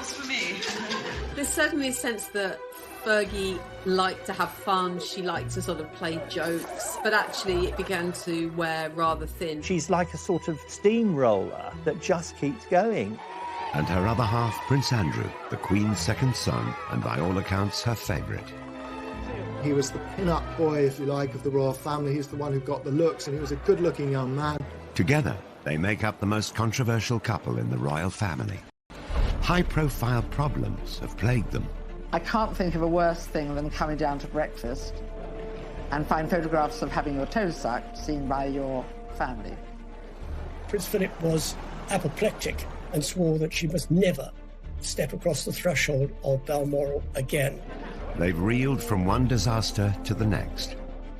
That's for me. There's certainly a sense that Fergie liked to have fun, she liked to sort of play jokes, but actually it began to wear rather thin. She's like a sort of steamroller that just keeps going. And her other half, Prince Andrew, the Queen's second son, and by all accounts, her favourite. He was the pin-up boy, if you like, of the royal family. He's the one who got the looks, and he was a good-looking young man. Together, they make up the most controversial couple in the royal family. High-profile problems have plagued them. I can't think of a worse thing than coming down to breakfast and find photographs of having your toes sucked seen by your family. Prince Philip was apoplectic and swore that she must never step across the threshold of Balmoral again. They've reeled from one disaster to the next.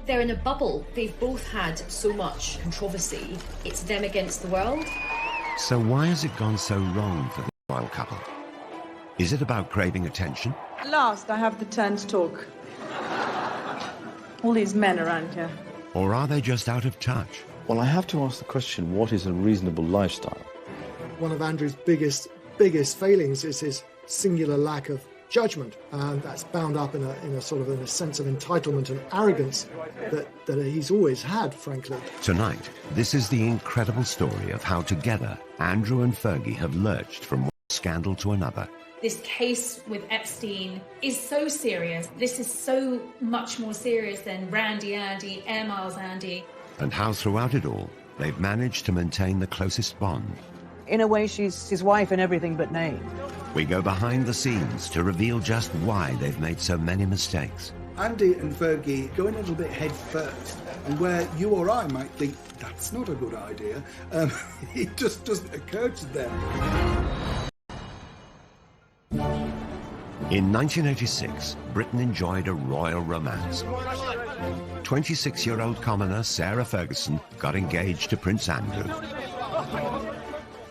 They're in a bubble. They've both had so much controversy. It's them against the world. So why has it gone so wrong for the royal couple? Is it about craving attention? At last, I have the turn to talk. All these men around here. Or are they just out of touch? Well, I have to ask the question, what is a reasonable lifestyle? One of Andrew's biggest failings is his singular lack of judgment, and that's bound up in a sense of entitlement and arrogance that he's always had, frankly. Tonight, this is the incredible story of how together Andrew and Fergie have lurched from one scandal to another. This case with Epstein is so serious. This is so much more serious than Randy Andy, Air Miles Andy. And how throughout it all, they've managed to maintain the closest bond. In a way, she's his wife in everything but name. We go behind the scenes to reveal just why they've made so many mistakes. Andy and Fergie go in a little bit head first, and where you or I might think, that's not a good idea, it just doesn't occur to them. In 1986, Britain enjoyed a royal romance. 26-year-old commoner Sarah Ferguson got engaged to Prince Andrew.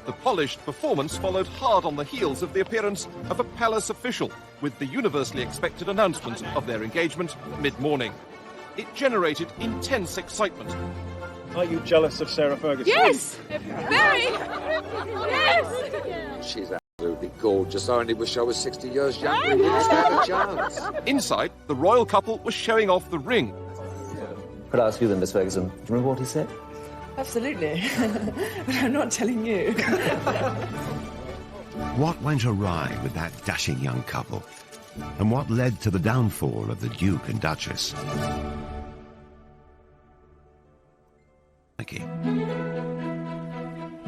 The polished performance followed hard on the heels of the appearance of a palace official with the universally expected announcement of their engagement mid-morning. It generated intense excitement. Are you jealous of Sarah Ferguson? Yes! Very! Yes! She's absolutely gorgeous. I only wish I was 60 years younger and didn't stand a chance. Inside, the royal couple was showing off the ring. Could I ask you then, Miss Ferguson, do you remember what he said? Absolutely. But I'm not telling you. What went awry with that dashing young couple? And what led to the downfall of the Duke and Duchess?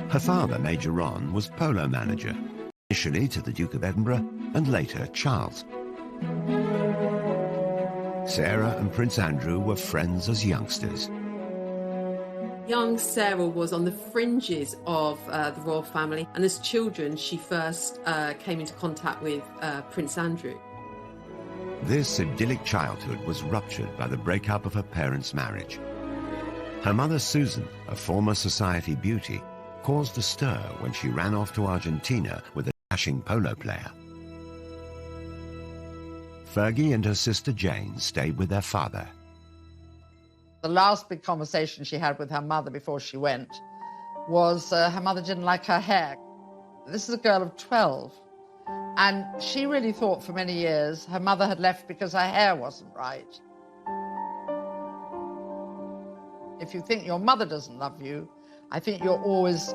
Her father, Major Ron, was polo manager, initially to the Duke of Edinburgh and later Charles. Sarah and Prince Andrew were friends as youngsters. Young Sarah was on the fringes of the royal family, and as children she first came into contact with Prince Andrew. This idyllic childhood was ruptured by the breakup of her parents' marriage. Her mother Susan, a former society beauty, caused a stir when she ran off to Argentina with a dashing polo player. Fergie and her sister Jane stayed with their father. The last big conversation she had with her mother before she went was her mother didn't like her hair. This is a girl of 12, and she really thought for many years her mother had left because her hair wasn't right. If you think your mother doesn't love you, I think you're always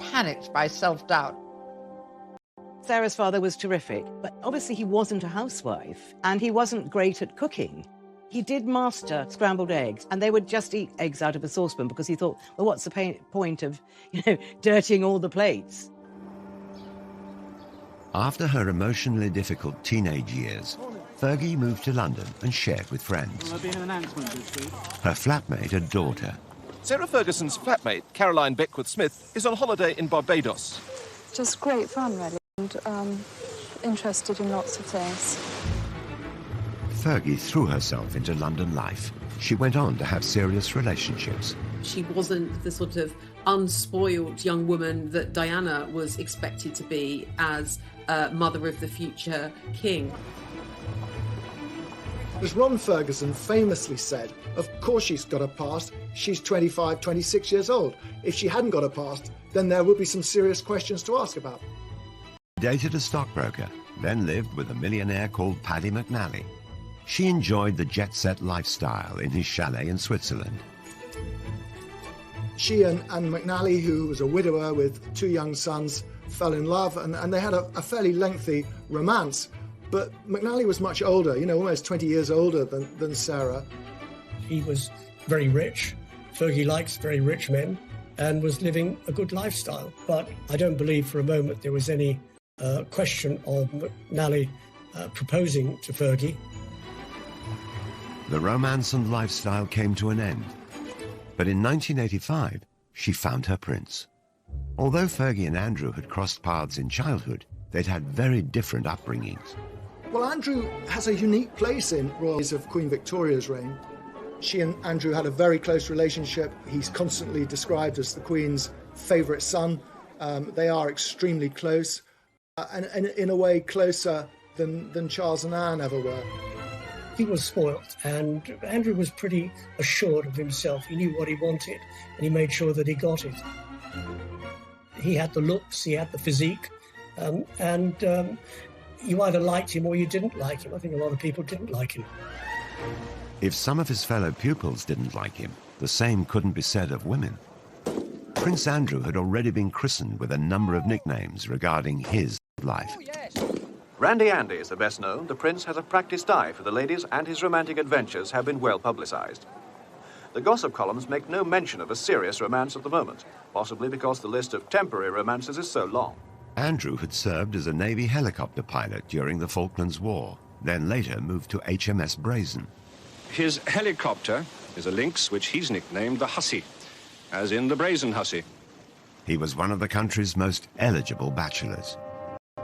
panicked by self-doubt. Sarah's father was terrific, but obviously he wasn't a housewife, and he wasn't great at cooking. He did master scrambled eggs, and they would just eat eggs out of a saucepan because he thought, well, what's the point of, dirtying all the plates? After her emotionally difficult teenage years, Fergie moved to London and shared with friends. Will there be an announcement this week? Her flatmate and daughter. Sarah Ferguson's flatmate, Caroline Beckworth-Smith, is on holiday in Barbados. Just great fun, really, and interested in lots of things. Fergie threw herself into London life. She went on to have serious relationships. She wasn't the sort of unspoiled young woman that Diana was expected to be as mother of the future king. As Ron Ferguson famously said, of course she's got a past. She's 25, 26 years old. If she hadn't got a past, then there would be some serious questions to ask about. Dated a stockbroker, then lived with a millionaire called Paddy McNally. She enjoyed the jet-set lifestyle in his chalet in Switzerland. She and McNally, who was a widower with 2 young sons, fell in love, and they had a fairly lengthy romance. But McNally was much older, almost 20 years older than Sarah. He was very rich. Fergie likes very rich men and was living a good lifestyle. But I don't believe for a moment there was any question of McNally proposing to Fergie. The romance and lifestyle came to an end. But in 1985, she found her prince. Although Fergie and Andrew had crossed paths in childhood, they'd had very different upbringings. Well, Andrew has a unique place in royals of Queen Victoria's reign. She and Andrew had a very close relationship. He's constantly described as the Queen's favourite son. They are extremely close, and in a way closer than Charles and Anne ever were. He was spoilt, and Andrew was pretty assured of himself. He knew what he wanted, and he made sure that he got it. He had the looks, he had the physique, and you either liked him or you didn't like him. I think a lot of people didn't like him. If some of his fellow pupils didn't like him, the same couldn't be said of women. Prince Andrew had already been christened with a number of nicknames regarding his life. Randy Andy is the best known. The Prince has a practiced eye for the ladies, and his romantic adventures have been well publicised. The gossip columns make no mention of a serious romance at the moment, possibly because the list of temporary romances is so long. Andrew had served as a Navy helicopter pilot during the Falklands War, then later moved to HMS Brazen. His helicopter is a Lynx, which he's nicknamed the Hussy, as in the Brazen Hussy. He was one of the country's most eligible bachelors.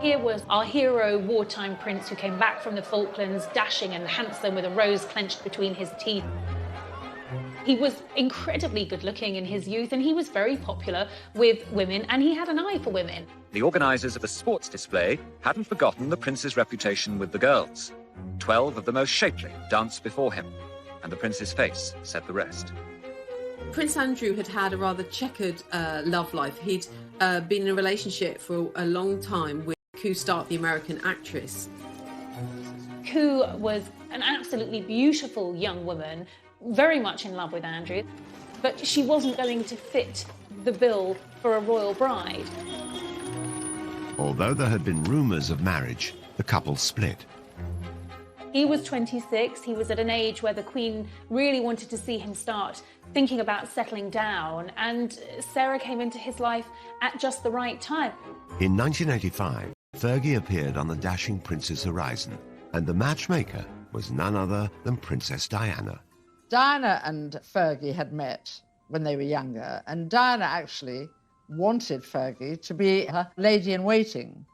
Here was our hero wartime prince who came back from the Falklands, dashing and handsome with a rose clenched between his teeth. He was incredibly good-looking in his youth, and he was very popular with women, and he had an eye for women. The organisers of the sports display hadn't forgotten the prince's reputation with the girls. 12 of the most shapely danced before him, and the prince's face said the rest. Prince Andrew had had a rather checkered love life. He'd been in a relationship for a long time with Ku Stark, the American actress. Ku was an absolutely beautiful young woman, very much in love with Andrew, but she wasn't going to fit the bill for a royal bride. Although there had been rumours of marriage, the couple split. He was 26, he was at an age where the Queen really wanted to see him start thinking about settling down, and Sarah came into his life at just the right time. In 1985, Fergie appeared on the dashing prince's horizon, and the matchmaker was none other than Princess Diana. Diana and Fergie had met when they were younger, and Diana actually wanted Fergie to be her lady-in-waiting,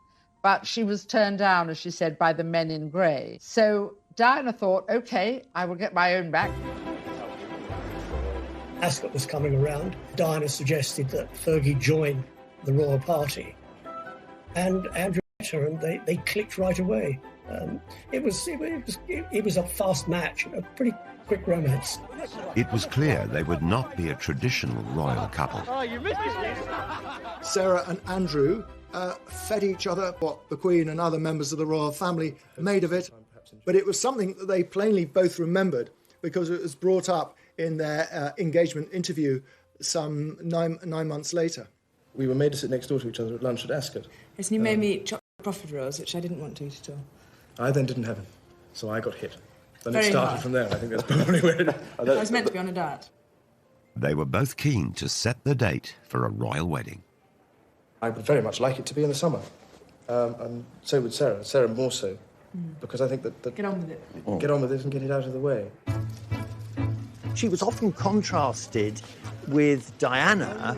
but she was turned down, as she said, by the men in grey. So Diana thought, OK, I will get my own back. Ascot was coming around. Diana suggested that Fergie join the royal party, and Andrew met her, and they clicked right away. It was a fast match, a pretty quick romance. It was clear they would not be a traditional royal couple. Sarah and Andrew fed each other what the Queen and other members of the royal family made of it, but it was something that they plainly both remembered because it was brought up in their engagement interview some nine months later. We were made to sit next door to each other at lunch at Ascot. Yes, and you made me eat chocolate profiteroles, which I didn't want to eat at all. I then didn't have him, so I got hit. Then Very it started hard. from there. I think that's probably where it... I was meant to be on a diet. They were both keen to set the date for a royal wedding. I would very much like it to be in the summer. And so would Sarah. Sarah more so. Because I think that... Get on with it. Get on with it and get it out of the way. She was often contrasted with Diana,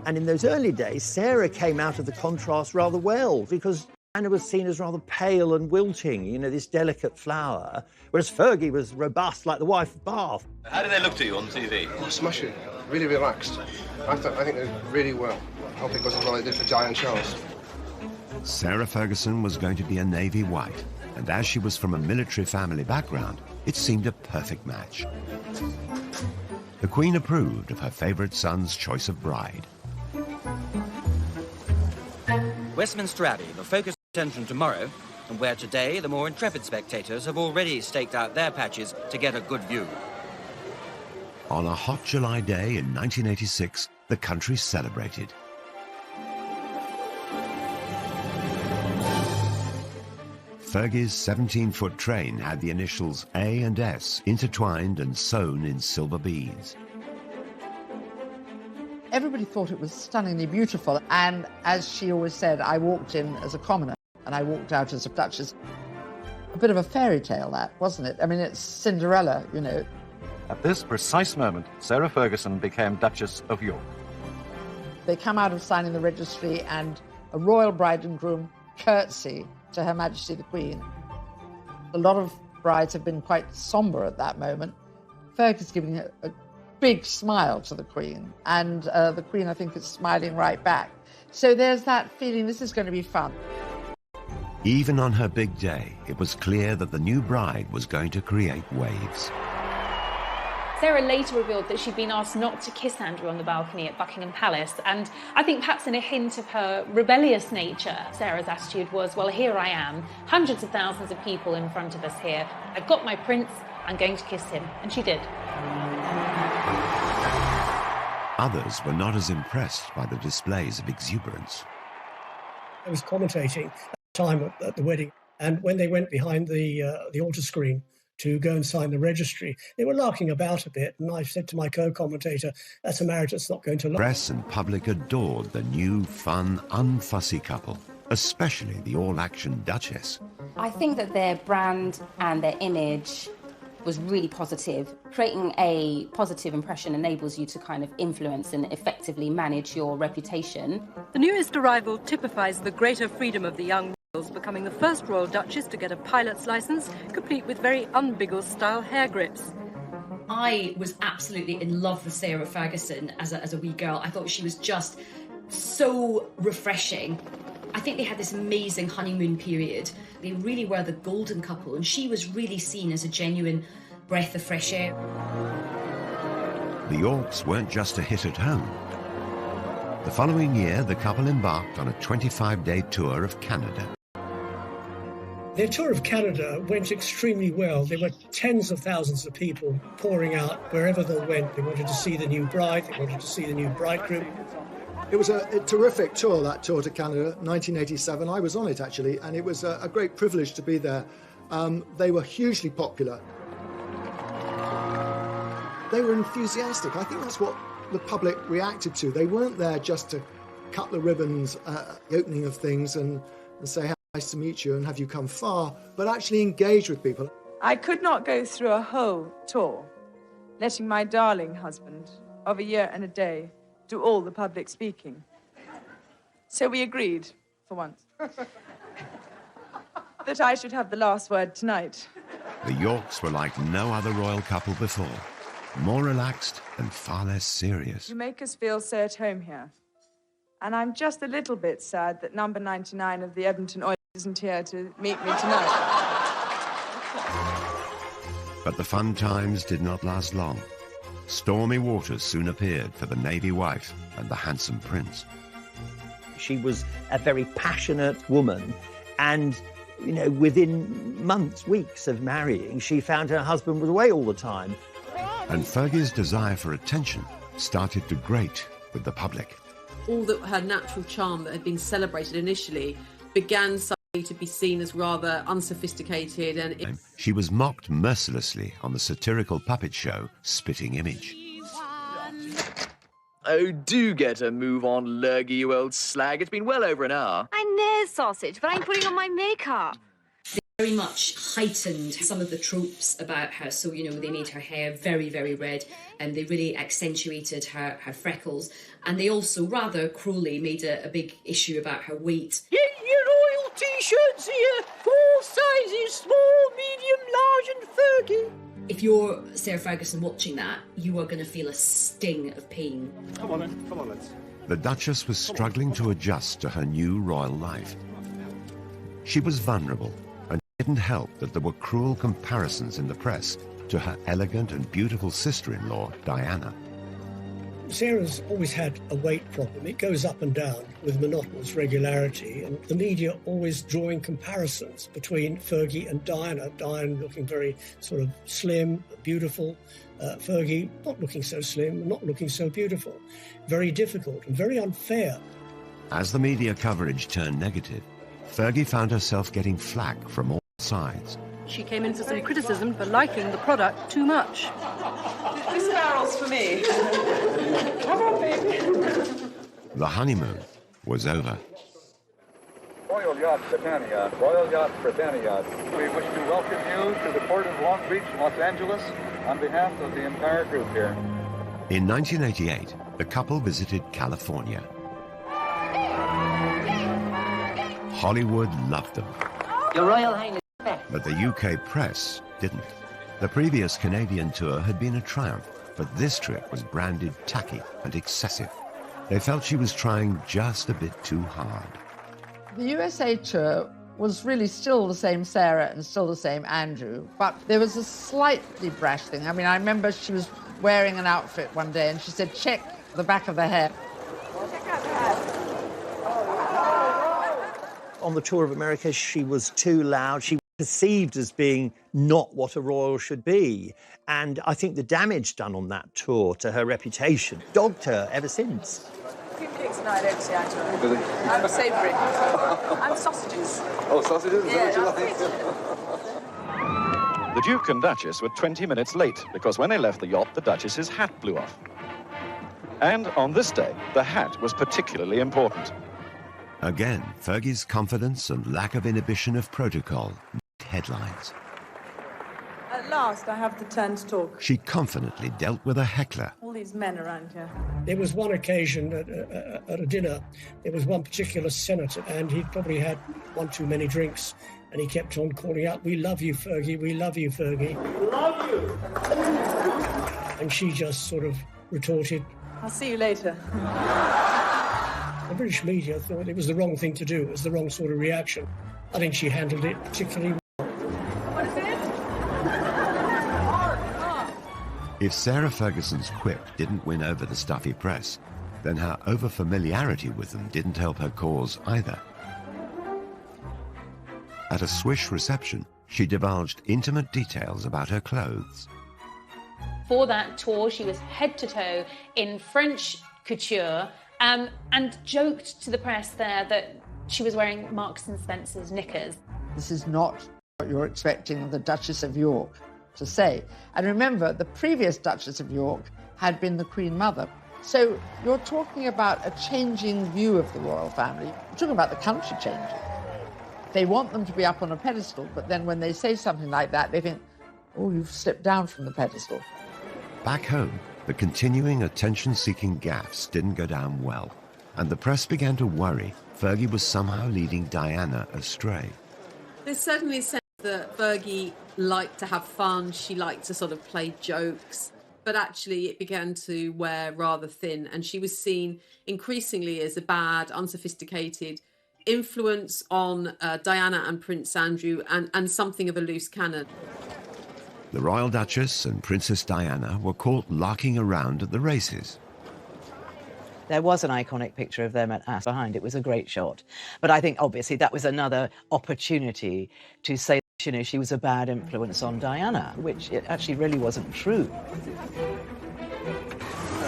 and in those early days, Sarah came out of the contrast rather well, because Diana was seen as rather pale and wilting, you know, this delicate flower, whereas Fergie was robust like the wife of Bath. How did they look to you on TV? Oh, smashing. Really relaxed. I think they did really well. I hope it goes as well as they did for Di and Charles. Sarah Ferguson was going to be a Navy wife, and as she was from a military family background, it seemed a perfect match. The Queen approved of her favourite son's choice of bride. Westminster Abbey, the focus attention tomorrow, and where today the more intrepid spectators have already staked out their patches to get a good view. On a hot July day in 1986, the country celebrated. Fergie's 17-foot train had the initials A and S intertwined and sewn in silver beads. Everybody thought it was stunningly beautiful, and as she always said, I walked in as a commoner and I walked out as a duchess. A bit of a fairy tale, that, wasn't it? I mean, it's Cinderella, you know. At this precise moment, Sarah Ferguson became Duchess of York. They come out of signing the registry and a royal bride and groom curtsy to Her Majesty the Queen. A lot of brides have been quite sombre at that moment. Fergie's giving a big smile to the Queen, and the Queen, I think, is smiling right back. So there's that feeling this is going to be fun. Even on her big day, it was clear that the new bride was going to create waves. Sarah later revealed that she'd been asked not to kiss Andrew on the balcony at Buckingham Palace, and I think perhaps in a hint of her rebellious nature, Sarah's attitude was, well, here I am, hundreds of thousands of people in front of us here. I've got my prince, I'm going to kiss him. And she did. Others were not as impressed by the displays of exuberance. I was commentating at the time at the wedding, and when they went behind the altar screen to go and sign the registry, they were larking about a bit, and I said to my co-commentator, that's a marriage that's not going to last. Press and public adored the new, fun, unfussy couple, especially the all-action Duchess. I think that their brand and their image was really positive. Creating a positive impression enables you to kind of influence and effectively manage your reputation. The newest arrival typifies the greater freedom of the young royals, becoming the first royal duchess to get a pilot's license, complete with very un-Biggles-style hair grips. I was absolutely in love with Sarah Ferguson as a wee girl. I thought she was just so refreshing. I think they had this amazing honeymoon period. They really were the golden couple, and she was really seen as a genuine breath of fresh air. The Yorks weren't just a hit at home. The following year, the couple embarked on a 25-day tour of Canada. Their tour of Canada went extremely well. There were tens of thousands of people pouring out wherever they went. They wanted to see the new bride, they wanted to see the new bridegroom. It was a terrific tour, that tour to Canada, 1987. I was on it, actually, and it was a great privilege to be there. They were hugely popular. They were enthusiastic. I think that's what the public reacted to. They weren't there just to cut the ribbons at the opening of things and say, how nice to meet you and have you come far, but actually engage with people. I could not go through a whole tour, letting my darling husband of a year and a day do all the public speaking. So we agreed, for once, that I should have the last word tonight. The Yorks were like no other royal couple before, more relaxed and far less serious. You make us feel so at home here. And I'm just a little bit sad that number 99 of the Edmonton Oil isn't here to meet me tonight. But the fun times did not last long. Stormy waters soon appeared for the Navy wife and the handsome prince. She was a very passionate woman, and, you know, within months, weeks of marrying, she found her husband was away all the time. And Fergie's desire for attention started to grate with the public. All that her natural charm that had been celebrated initially began suddenly to be seen as rather unsophisticated, and she was mocked mercilessly on the satirical puppet show Spitting Image. Oh, do get a move on, Lurgy, you old slag. It's been well over an hour. I know, sausage, but I'm putting on my makeup. They very much heightened some of the tropes about her. So, you know, they made her hair very, very red, and they really accentuated her freckles. And they also, rather cruelly, made a big issue about her weight. Get your royal T-shirts here. 4 sizes, small, medium, large and Fergie. If you're Sarah Ferguson watching that, you are going to feel a sting of pain. Come on, then. Come on, let's. The Duchess was struggling to adjust to her new royal life. She was vulnerable, and it didn't help that there were cruel comparisons in the press to her elegant and beautiful sister-in-law, Diana. Sarah's always had a weight problem. It goes up and down with monotonous regularity, and the media always drawing comparisons between Fergie and Diana. Diana looking very sort of slim, beautiful. Fergie not looking so slim, not looking so beautiful. Very difficult and very unfair. As the media coverage turned negative, Fergie found herself getting flack from all sides. She came in for some criticism for liking the product too much. This barrel's for me. Come on, baby. The honeymoon was over. Royal Yacht Britannia, Royal Yacht Britannia. We wish to welcome you to the port of Long Beach, Los Angeles, on behalf of the entire group here. In 1988, the couple visited California. Hollywood loved them. Your Royal Highness. But the UK press didn't. The previous Canadian tour had been a triumph, but this trip was branded tacky and excessive. They felt she was trying just a bit too hard. The USA tour was really still the same Sarah and still the same Andrew, but there was a slightly brash thing. I mean, I remember she was wearing an outfit one day and she said, check the back of the hair. On the tour of America, she was too loud. She was perceived as being not what a royal should be. And I think the damage done on that tour to her reputation dogged her ever since. Few cakes tonight, actually, actually. I'm savoury. I'm sausages. Oh, sausages? Yeah, The Duke and Duchess were 20 minutes late because when they left the yacht, the Duchess's hat blew off. And on this day, the hat was particularly important. Again, Fergie's confidence and lack of inhibition of protocol made headlines. At last, I have the turn to talk. She confidently dealt with a heckler. All these men around here. There was one occasion at a dinner, there was one particular senator, and he'd probably had one too many drinks, and he kept on calling out, "We love you, Fergie, we love you, Fergie." Love you! And she just sort of retorted, I'll see you later. The British media thought it was the wrong thing to do. It was the wrong sort of reaction. I think she handled it particularly well. What is it? If Sarah Ferguson's quip didn't win over the stuffy press, then her over-familiarity with them didn't help her cause either. At a swish reception, she divulged intimate details about her clothes. For that tour, she was head to toe in French couture, and joked to the press there that she was wearing Marks and Spencer's knickers. This is not what you're expecting the Duchess of York to say. And remember, the previous Duchess of York had been the Queen Mother. So you're talking about a changing view of the royal family. You're talking about the country changing. They want them to be up on a pedestal, but then when they say something like that, they think, oh, you've slipped down from the pedestal. Back home, the continuing attention-seeking gaffes didn't go down well, and the press began to worry Fergie was somehow leading Diana astray. There's certainly a sense that Fergie liked to have fun, she liked to sort of play jokes, but actually it began to wear rather thin, and she was seen increasingly as a bad, unsophisticated influence on Diana and Prince Andrew, and something of a loose cannon. The Royal Duchess and Princess Diana were caught larking around at the races. There was an iconic picture of them at Ass behind. It was a great shot. But I think, obviously, that was another opportunity to say, you know, she was a bad influence on Diana, which it actually really wasn't true.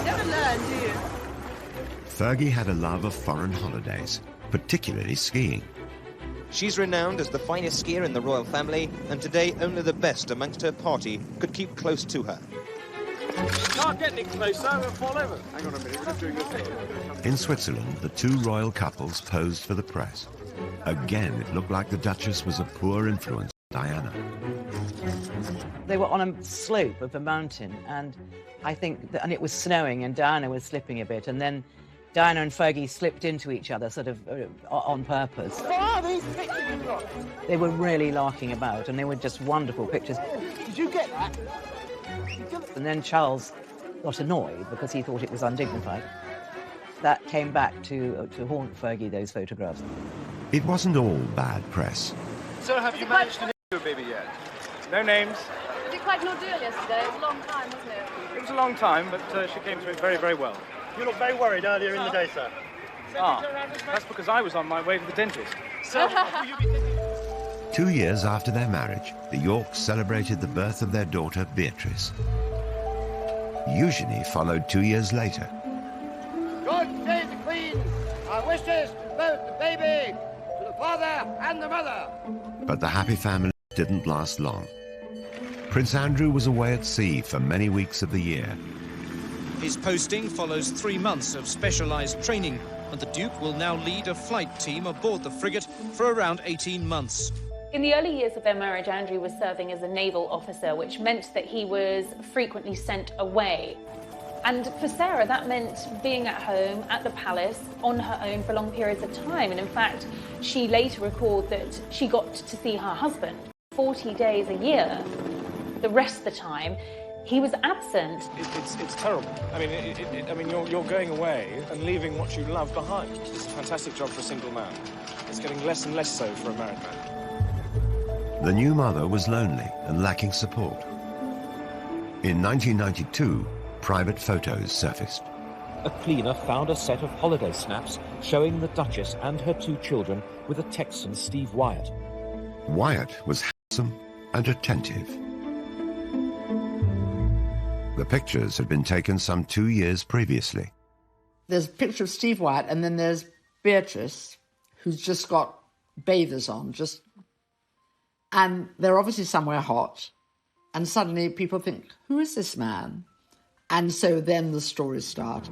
Never learn, do you? Fergie had a love of foreign holidays, particularly skiing. She's renowned as the finest skier in the royal family, and today only the best amongst her party could keep close to her. Can't get any closer, we'll fall over. Hang on a minute, we're just doing this thing. In Switzerland, the two royal couples posed for the press. Again, it looked like the Duchess was a poor influence on Diana. They were on a slope of a mountain, and I think, and it was snowing, and Diana was slipping a bit, and then Diana and Fergie slipped into each other, sort of on purpose. They were really larking about, and they were just wonderful pictures. Did you get that? And then Charles got annoyed because he thought it was undignified. That came back to haunt Fergie, those photographs. It wasn't all bad press. So have you managed to name your baby yet? No names? quite an ordeal yesterday. It was a long time, wasn't it? It was a long time, but she came through it very, very well. You looked very worried earlier in the day, sir. That's because I was on my way to the dentist. So, 2 years after their marriage, the Yorks celebrated the birth of their daughter, Beatrice. Eugenie followed 2 years later. God save the Queen! Our wishes to both the baby, to the father and the mother. But the happy family didn't last long. Prince Andrew was away at sea for many weeks of the year. His posting follows 3 months of specialised training, and the Duke will now lead a flight team aboard the frigate for around 18 months. In the early years of their marriage, Andrew was serving as a naval officer, which meant that he was frequently sent away. And for Sarah, that meant being at home at the palace on her own for long periods of time. And in fact, she later recalled that she got to see her husband 40 days a year. The rest of the time, he was absent. It's terrible. I mean, you're going away and leaving what you love behind. It's a fantastic job for a single man. It's getting less and less so for a married man. The new mother was lonely and lacking support. In 1992, private photos surfaced. A cleaner found a set of holiday snaps showing the Duchess and her 2 children with a Texan, Steve Wyatt. Wyatt was handsome and attentive. The pictures had been taken some 2 years previously. There's a picture of Steve Wyatt, and then there's Beatrice, who's just got bathers on, and they're obviously somewhere hot. And suddenly people think, who is this man? And so then the stories start.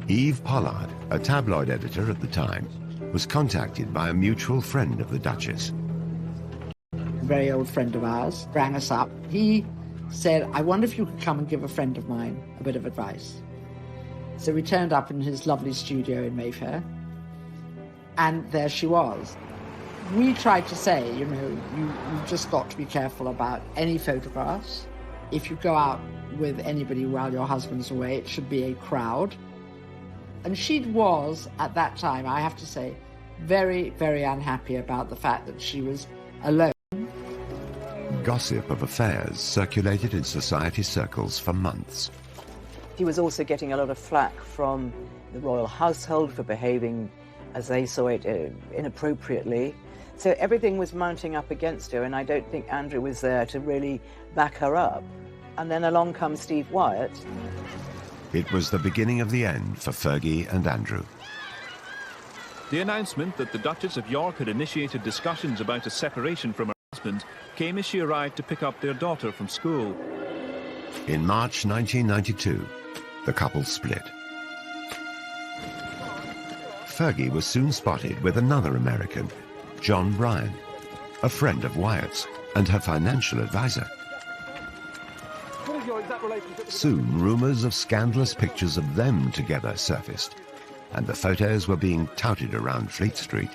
Eve Pollard, a tabloid editor at the time, was contacted by a mutual friend of the Duchess. A very old friend of ours rang us up. He said, I wonder if you could come and give a friend of mine a bit of advice. So we turned up in his lovely studio in Mayfair, and there she was. We tried to say, you've just got to be careful about any photographs. If you go out with anybody while your husband's away, it should be a crowd. And she was, at that time, I have to say, very, very unhappy about the fact that she was alone. Gossip of affairs circulated in society circles for months. He was also getting a lot of flack from the royal household for behaving, as they saw it, inappropriately. So everything was mounting up against her, and I don't think Andrew was there to really back her up. And then along comes Steve Wyatt. It was the beginning of the end for Fergie and Andrew. The announcement that the Duchess of York had initiated discussions about a separation from her husband came as she arrived to pick up their daughter from school. In March 1992, the couple split. Fergie was soon spotted with another American, John Bryan, a friend of Wyatt's and her financial advisor. Soon, rumours of scandalous pictures of them together surfaced, and the photos were being touted around Fleet Street.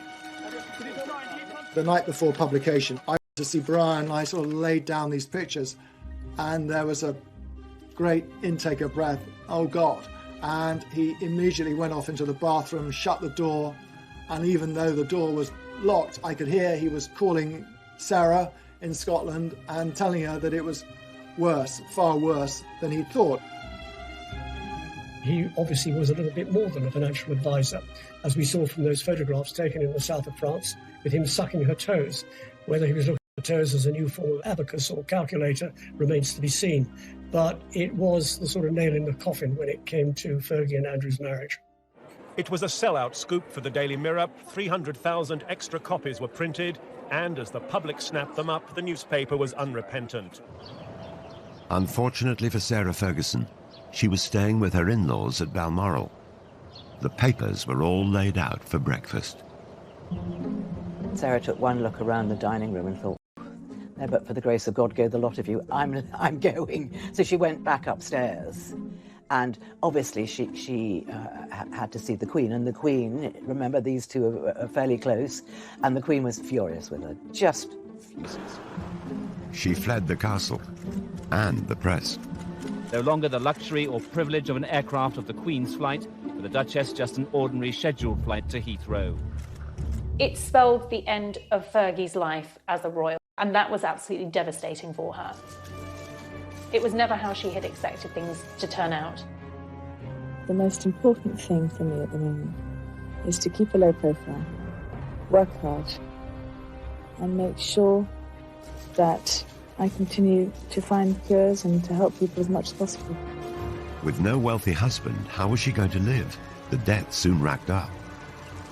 The night before publication, I went to see Brian, and I sort of laid down these pictures, and there was a great intake of breath, oh God. And he immediately went off into the bathroom, shut the door, and even though the door was locked, I could hear he was calling Sarah in Scotland and telling her that it was worse, far worse than he thought. He obviously was a little bit more than a financial advisor, as we saw from those photographs taken in the south of France with him sucking her toes. Whether he was looking at her toes as a new form of abacus or calculator remains to be seen. But it was the sort of nail in the coffin when it came to Fergie and Andrew's marriage. It was a sellout scoop for the Daily Mirror. 300,000 extra copies were printed, and as the public snapped them up, the newspaper was unrepentant. Unfortunately for Sarah Ferguson, she was staying with her in-laws at Balmoral. The papers were all laid out for breakfast. Sarah took one look around the dining room and thought, no, but for the grace of God, go the lot of you. I'm going. So she went back upstairs. And obviously she had to see the Queen. And the Queen, remember, these two are fairly close, and the Queen was furious with her, just furious. She fled the castle and the press. No longer the luxury or privilege of an aircraft of the Queen's flight, for the Duchess just an ordinary scheduled flight to Heathrow. It spelled the end of Fergie's life as a royal, and that was absolutely devastating for her. It was never how she had expected things to turn out. The most important thing for me at the moment is to keep a low profile, work hard, and make sure that I continue to find cures and to help people as much as possible. With no wealthy husband, how was she going to live? The debt soon racked up.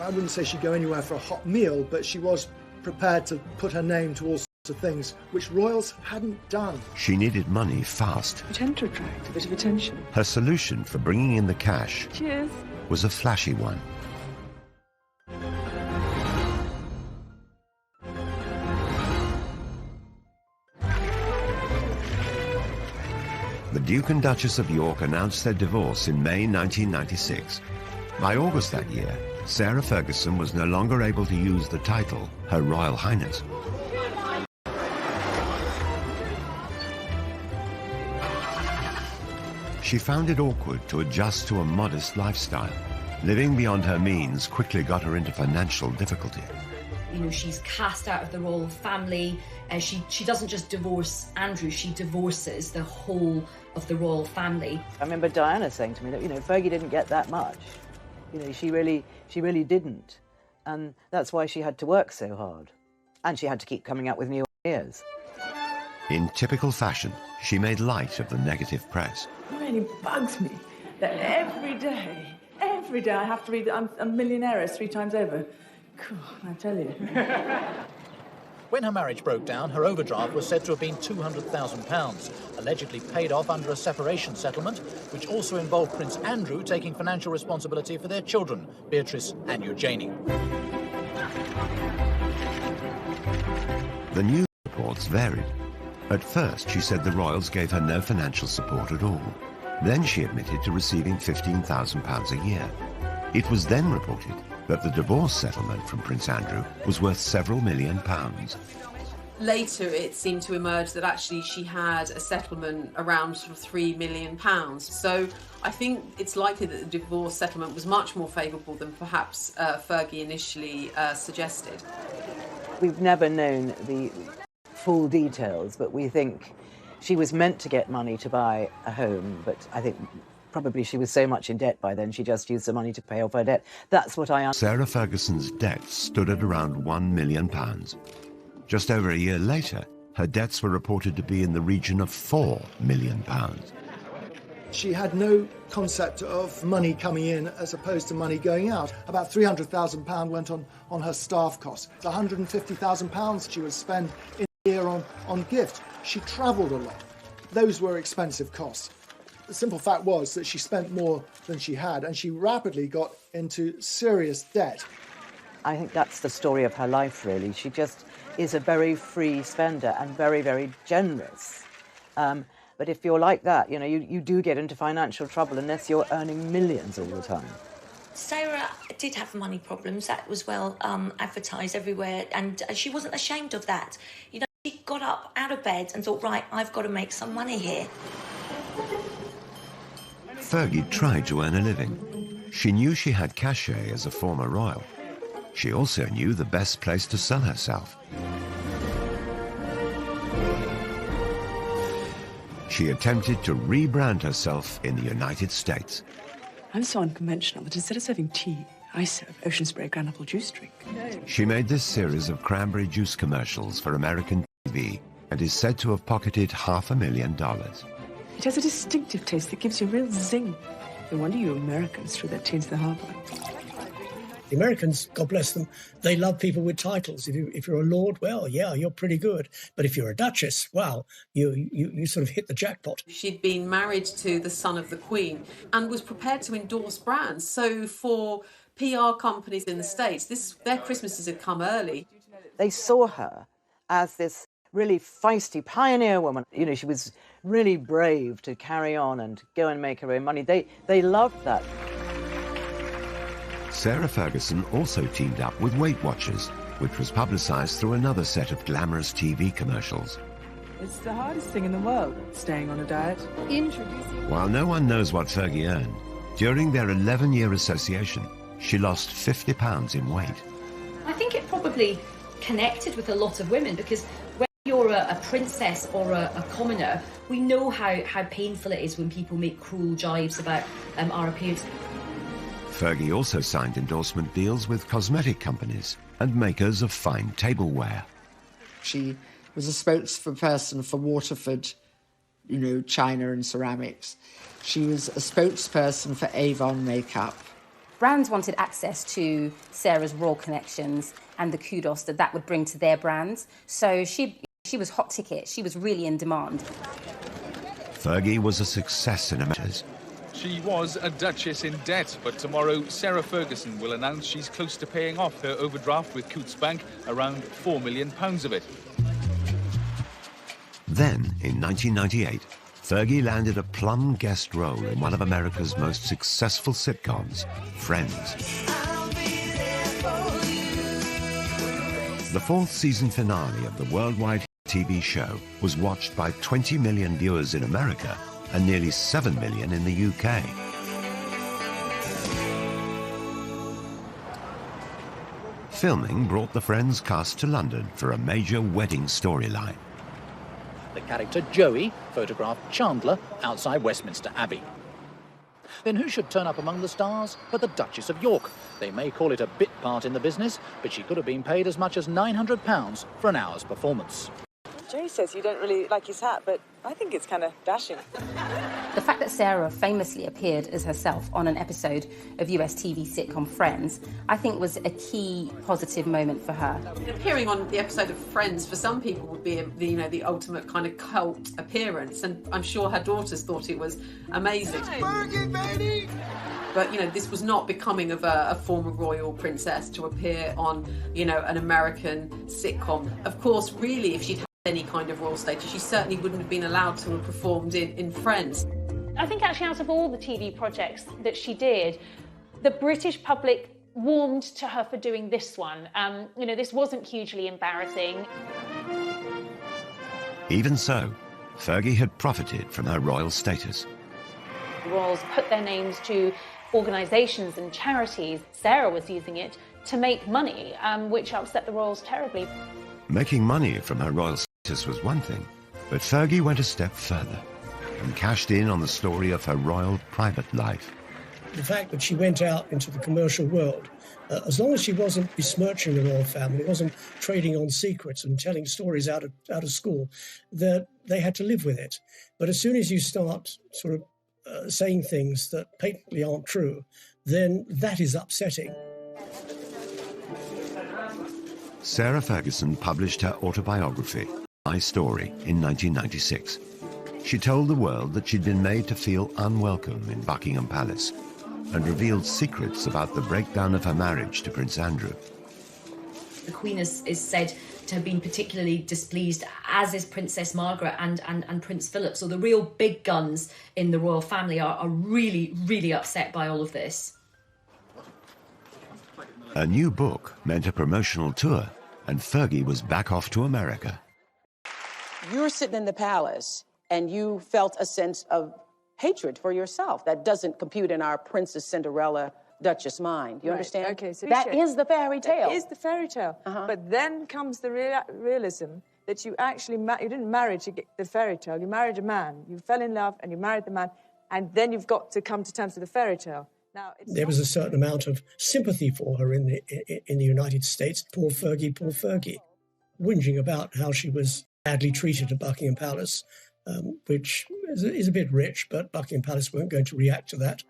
I wouldn't say she'd go anywhere for a hot meal, but she was prepared to put her name to all sorts of things, which royals hadn't done. She needed money fast. I tend to attract a bit of attention. Her solution for bringing in the cash Cheers. was a flashy one. The Duke and Duchess of York announced their divorce in May 1996. By August that year, Sarah Ferguson was no longer able to use the title Her Royal Highness. She found it awkward to adjust to a modest lifestyle. Living beyond her means quickly got her into financial difficulty. You know, she's cast out of the royal family. She doesn't just divorce Andrew, she divorces the whole of the royal family. I remember Diana saying to me that, you know, Fergie didn't get that much. You know, she really didn't. And that's why she had to work so hard. And she had to keep coming up with new ideas. In typical fashion, she made light of the negative press. It really bugs me that every day I have to read that I'm a millionaire 3 times over. God, I tell you. When her marriage broke down, her overdraft was said to have been £200,000, allegedly paid off under a separation settlement, which also involved Prince Andrew taking financial responsibility for their children, Beatrice and Eugenie. The news reports varied. At first, she said the royals gave her no financial support at all. Then she admitted to receiving £15,000 a year. It was then reported that the divorce settlement from Prince Andrew was worth several £1 million. Later, it seemed to emerge that actually she had a settlement around sort of £3 million. So I think it's likely that the divorce settlement was much more favourable than perhaps Fergie initially suggested. We've never known the full details, but we think she was meant to get money to buy a home, but I think probably she was so much in debt by then she just used the money to pay off her debt. That's what I understand. Sarah Ferguson's debts stood at around £1 million. Just over a year later, her debts were reported to be in the region of £4 million. She had no concept of money coming in as opposed to money going out. About £300,000 went on her staff costs. £150,000 she would spend in a year on gift. She travelled a lot. Those were expensive costs. The simple fact was that she spent more than she had, and she rapidly got into serious debt. I think that's the story of her life, really. She just is a very free spender and very, very generous. But if you're like that, you know, you do get into financial trouble unless you're earning millions all the time. Sarah did have money problems. That was well advertised everywhere, and she wasn't ashamed of that. You know, she got up out of bed and thought, right, I've got to make some money here. Fergie tried to earn a living. She knew she had cachet as a former royal. She also knew the best place to sell herself. She attempted to rebrand herself in the United States. I'm so unconventional that instead of serving tea, I serve ocean spray granule juice drink. She made this series of cranberry juice commercials for American TV and is said to have pocketed $500,000. It has a distinctive taste that gives you a real zing. No wonder you Americans threw that tea into the harbour. The Americans, God bless them, they love people with titles. If you're a lord, well, yeah, you're pretty good. But if you're a duchess, well, you sort of hit the jackpot. She'd been married to the son of the Queen and was prepared to endorse brands. So for PR companies in the States, their Christmases had come early. They saw her as this really feisty pioneer woman. You know, she was really brave to carry on and go and make her own money. They loved that. Sarah Ferguson also teamed up with Weight Watchers, which was publicised through another set of glamorous TV commercials. It's the hardest thing in the world, staying on a diet. While no one knows what Fergie earned, during their 11-year association, she lost 50 pounds in weight. I think it probably connected with a lot of women, because when you're a princess or a commoner, we know how painful it is when people make cruel jibes about our appearance. Fergie also signed endorsement deals with cosmetic companies and makers of fine tableware. She was a spokesperson for Waterford, china and ceramics. She was a spokesperson for Avon makeup. Brands wanted access to Sarah's royal connections and the kudos that would bring to their brands. So she was hot ticket. She was really in demand. Fergie was a success in Americas. She was a duchess in debt, but tomorrow Sarah Ferguson will announce she's close to paying off her overdraft with Coutts Bank, around £4 million of it. Then, in 1998, Fergie landed a plum guest role in one of America's most successful sitcoms, Friends. The fourth season finale of the worldwide TV show was watched by 20 million viewers in America and nearly 7 million in the UK. Filming brought the Friends cast to London for a major wedding storyline. The character Joey photographed Chandler outside Westminster Abbey. Then who should turn up among the stars but the Duchess of York? They may call it a bit part in the business, but she could have been paid as much as £900 for an hour's performance. Jay says you don't really like his hat, but I think it's kind of dashing. The fact that Sarah famously appeared as herself on an episode of US TV sitcom Friends, I think was a key positive moment for her. Appearing on the episode of Friends for some people would be the ultimate kind of cult appearance, and I'm sure her daughters thought it was amazing. Fergie, baby! But, this was not becoming of a former royal princess to appear on, an American sitcom. Of course, really, if she'd had any kind of royal status, she certainly wouldn't have been allowed to have performed in Friends. I think actually out of all the TV projects that she did, the British public warmed to her for doing this one. This wasn't hugely embarrassing. Even so, Fergie had profited from her royal status. The royals put their names to organisations and charities. Sarah was using it to make money, which upset the royals terribly. Making money from her royal status was one thing, but Fergie went a step further and cashed in on the story of her royal private life. The fact that she went out into the commercial world, as long as she wasn't besmirching the royal family, wasn't trading on secrets and telling stories out of school, that they had to live with it. But as soon as you start sort of saying things that patently aren't true, then that is upsetting. Sarah Ferguson published her autobiography, My Story, in 1996. She told the world that she'd been made to feel unwelcome in Buckingham Palace and revealed secrets about the breakdown of her marriage to Prince Andrew. The Queen is said to have been particularly displeased, as is Princess Margaret and Prince Philip. So the real big guns in the royal family are really, really upset by all of this. A new book meant a promotional tour, and Fergie was back off to America. You're sitting in the palace, and you felt a sense of hatred for yourself. That doesn't compute in our Princess Cinderella Duchess mind. You understand? Okay, so that is the fairy tale. That is the fairy tale. But then comes the realism that you actually you didn't marry to get the fairy tale. You married a man. You fell in love and you married the man, and then you've got to come to terms with the fairy tale. Now, there was a certain amount of sympathy for her in the United States. Poor Fergie, whinging about how she was badly treated at Buckingham Palace, which is a bit rich, but Buckingham Palace weren't going to react to that.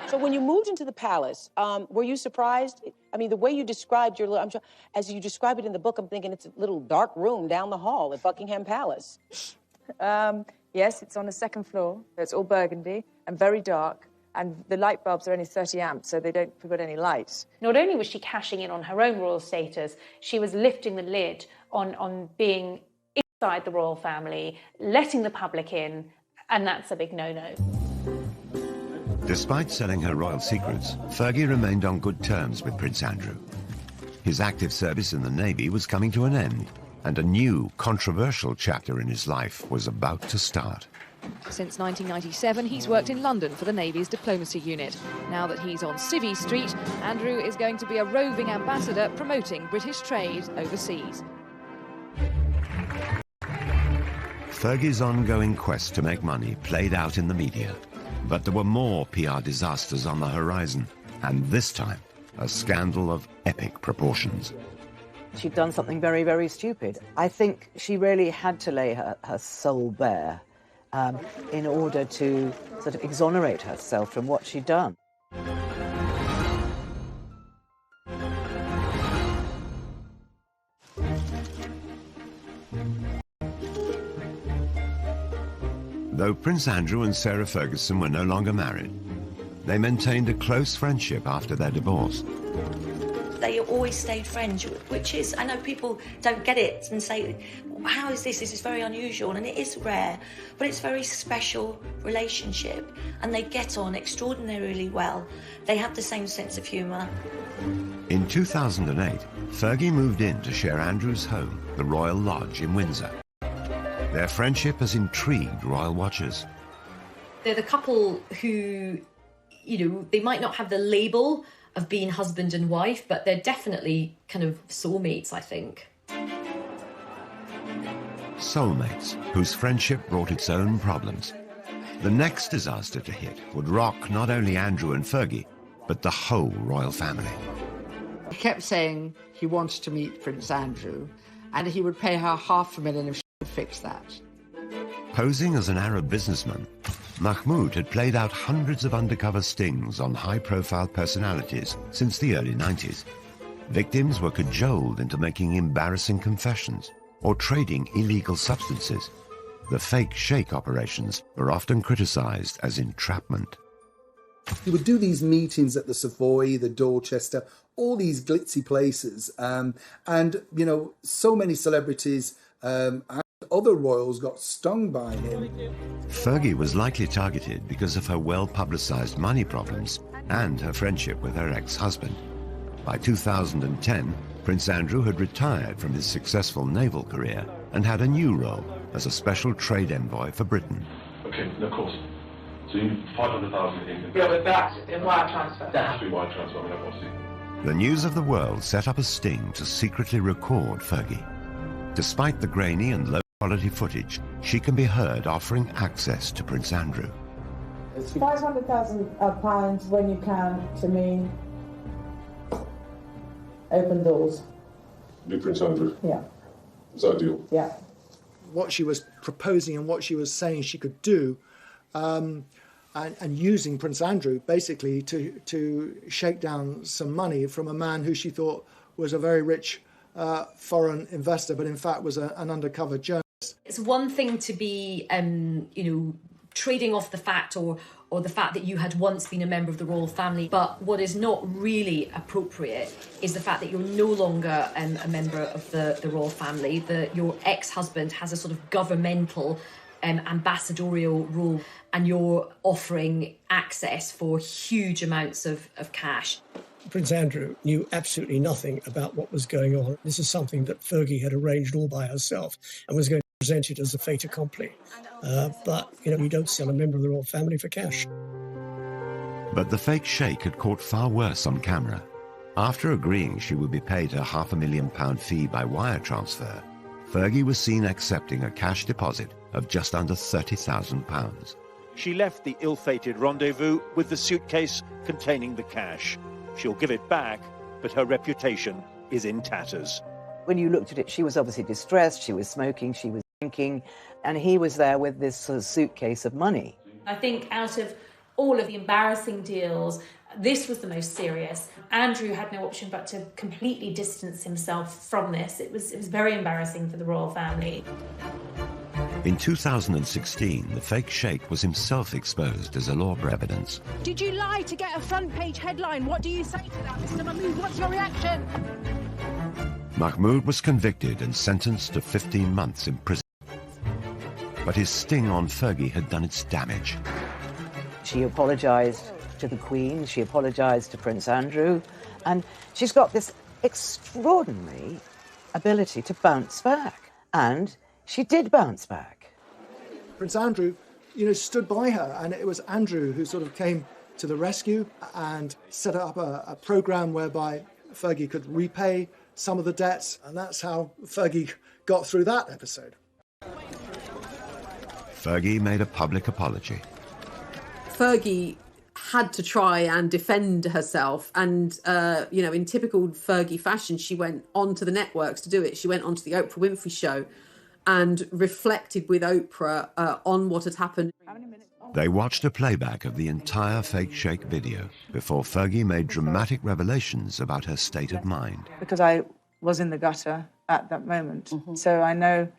So when you moved into the palace, were you surprised? I mean, the way you described your, I'm sure, as you describe it in the book, I'm thinking it's a little dark room down the hall at Buckingham Palace. Yes, it's on the second floor. It's all burgundy and very dark. And the light bulbs are only 30 amps, so they don't put any light. Not only was she cashing in on her own royal status, she was lifting the lid on being inside the royal family, letting the public in, and that's a big no-no. Despite selling her royal secrets, Fergie remained on good terms with Prince Andrew. His active service in the Navy was coming to an end, and a new, controversial chapter in his life was about to start. Since 1997, he's worked in London for the Navy's diplomacy unit. Now that he's on Civvy Street, Andrew is going to be a roving ambassador promoting British trade overseas. Fergie's ongoing quest to make money played out in the media. But there were more PR disasters on the horizon, and this time, a scandal of epic proportions. She'd done something very, very stupid. I think she really had to lay her soul bare in order to sort of exonerate herself from what she'd done. Though Prince Andrew and Sarah Ferguson were no longer married, they maintained a close friendship after their divorce. They always stayed friends, which is, I know people don't get it and say, how is this? This is very unusual, and it is rare, but it's a very special relationship, and they get on extraordinarily well. They have the same sense of humour. In 2008, Fergie moved in to share Andrew's home, the Royal Lodge in Windsor. Their friendship has intrigued royal watchers. They're the couple who, you know, they might not have the label of being husband and wife, but they're definitely kind of soulmates, I think. Soulmates, whose friendship brought its own problems. The next disaster to hit would rock not only Andrew and Fergie, but the whole royal family. He kept saying he wanted to meet Prince Andrew, and he would pay her $500,000 if she could fix that. Posing as an Arab businessman, Mahmoud had played out hundreds of undercover stings on high-profile personalities since the early 90s. Victims were cajoled into making embarrassing confessions or trading illegal substances. The fake sheikh operations were often criticized as entrapment. He would do these meetings at the Savoy, the Dorchester, all these glitzy places, and, you know, so many celebrities and other royals got stung by him. Fergie was likely targeted because of her well-publicized money problems and her friendship with her ex-husband. By 2010, Prince Andrew had retired from his successful naval career and had a new role as a special trade envoy for Britain. Okay, of course. So you 500,000 in. Yeah, but that's in wire transfer. That has to be wire transfer, I mean, obviously. The News of the World set up a sting to secretly record Fergie. Despite the grainy and low-quality footage, she can be heard offering access to Prince Andrew. £500,000 when you can, to me, open doors. New Prince Andrew? Yeah. Is that a deal? Yeah. What she was proposing and what she was saying she could do, and using Prince Andrew basically to shake down some money from a man who she thought was a very rich foreign investor, but in fact was an undercover journalist. It's one thing to be, trading off the fact or the fact that you had once been a member of the royal family, but what is not really appropriate is the fact that you're no longer a member of the royal family, that your ex-husband has a sort of governmental ambassadorial role, and you're offering access for huge amounts of cash. Prince Andrew knew absolutely nothing about what was going on. This is something that Fergie had arranged all by herself and was going to present it as a fait accompli. But, you don't sell a member of the royal family for cash. But the fake sheikh had caught far worse on camera. After agreeing she would be paid a £500,000 fee by wire transfer, Fergie was seen accepting a cash deposit of just under £30,000. She left the ill-fated rendezvous with the suitcase containing the cash. She'll give it back, but her reputation is in tatters. When you looked at it, she was obviously distressed, she was smoking, she was drinking, and he was there with this sort of suitcase of money. I think out of all of the embarrassing deals, this was the most serious. Andrew had no option but to completely distance himself from this. It was very embarrassing for the royal family. In 2016, the fake sheikh was himself exposed as a law for evidence. Did you lie to get a front-page headline? What do you say to that, Mr. Mahmood? What's your reaction? Mahmoud was convicted and sentenced to 15 months in prison. But his sting on Fergie had done its damage. She apologised to the Queen, she apologised to Prince Andrew, and she's got this extraordinary ability to bounce back. And she did bounce back. Prince Andrew stood by her. And it was Andrew who sort of came to the rescue and set up a programme whereby Fergie could repay some of the debts. And that's how Fergie got through that episode. Fergie made a public apology. Fergie had to try and defend herself, and in typical Fergie fashion, she went onto the networks to do it. She went onto the Oprah Winfrey Show and reflected with Oprah on what had happened. They watched a playback of the entire Fake Shake video before Fergie made dramatic revelations about her state of mind. Because I was in the gutter at that moment, so I know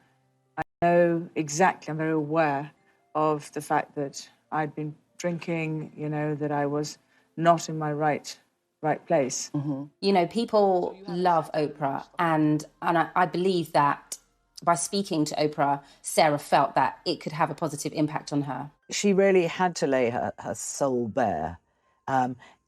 exactly. I'm very aware of the fact that I'd been drinking, that I was not in my right place. People love Oprah, and I believe that by speaking to Oprah, Sarah felt that it could have a positive impact on her. She really had to lay her soul bare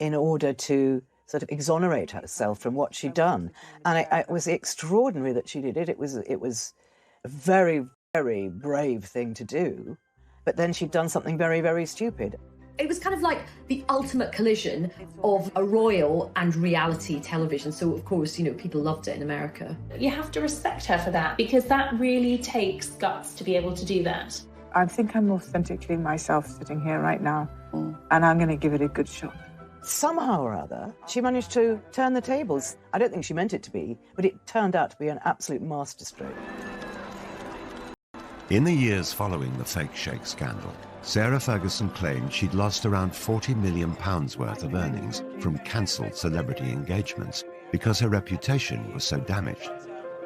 in order to sort of exonerate herself from what she'd done. And it was extraordinary that she did it. It was a very, very brave thing to do. But then she'd done something very, very stupid. It was kind of like the ultimate collision of a royal and reality television. So, of course, people loved it in America. You have to respect her for that, because that really takes guts to be able to do that. I think I'm authentically myself sitting here right now, and I'm going to give it a good shot. Somehow or other, she managed to turn the tables. I don't think she meant it to be, but it turned out to be an absolute masterstroke. In the years following the Fake Shake scandal, Sarah Ferguson claimed she'd lost around £40 million worth of earnings from cancelled celebrity engagements because her reputation was so damaged.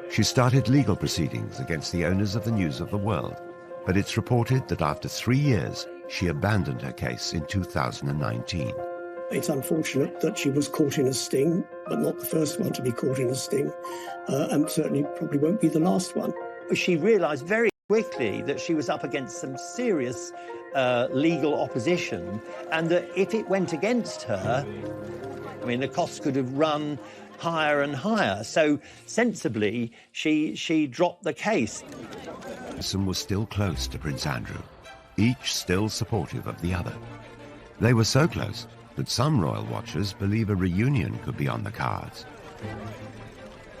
She started legal proceedings against the owners of the News of the World, but it's reported that after 3 years, she abandoned her case in 2019. It's unfortunate that she was caught in a sting, but not the first one to be caught in a sting, and certainly probably won't be the last one. She realised very quickly that she was up against some serious legal opposition, and that if it went against her, the costs could have run higher and higher. So sensibly, she dropped the case. Ferguson was still close to Prince Andrew, each still supportive of the other. They were so close that some royal watchers believe a reunion could be on the cards.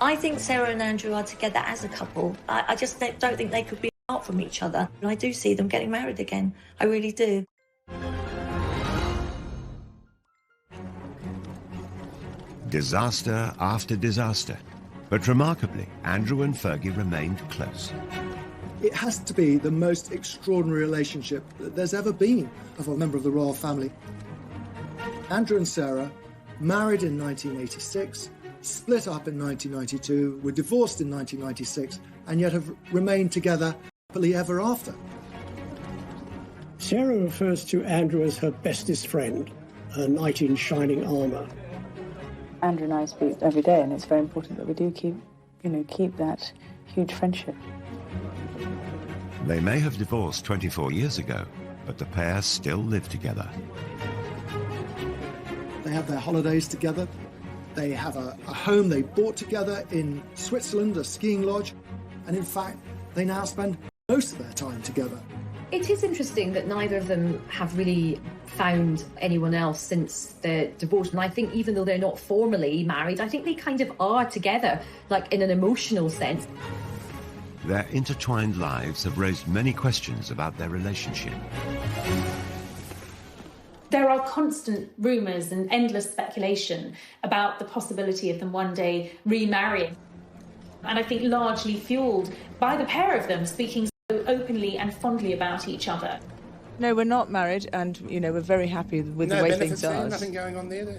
I think Sarah and Andrew are together as a couple. I just don't think they could be apart from each other. And I do see them getting married again. I really do. Disaster after disaster. But remarkably, Andrew and Fergie remained close. It has to be the most extraordinary relationship that there's ever been of a member of the royal family. Andrew and Sarah married in 1986, split up in 1992, were divorced in 1996, and yet have remained together happily ever after. Sarah refers to Andrew as her bestest friend, her knight in shining armour. Andrew and I speak every day, and it's very important that we do keep that huge friendship. They may have divorced 24 years ago, but the pair still live together. They have their holidays together. They have a home they bought together in Switzerland, a skiing lodge. And in fact, they now spend most of their time together. It is interesting that neither of them have really found anyone else since their divorce. And I think even though they're not formally married, I think they kind of are together, like in an emotional sense. Their intertwined lives have raised many questions about their relationship. There are constant rumours and endless speculation about the possibility of them one day remarrying. And I think largely fueled by the pair of them speaking so openly and fondly about each other. No, we're not married, and, we're very happy with the way things are. Nothing going on there?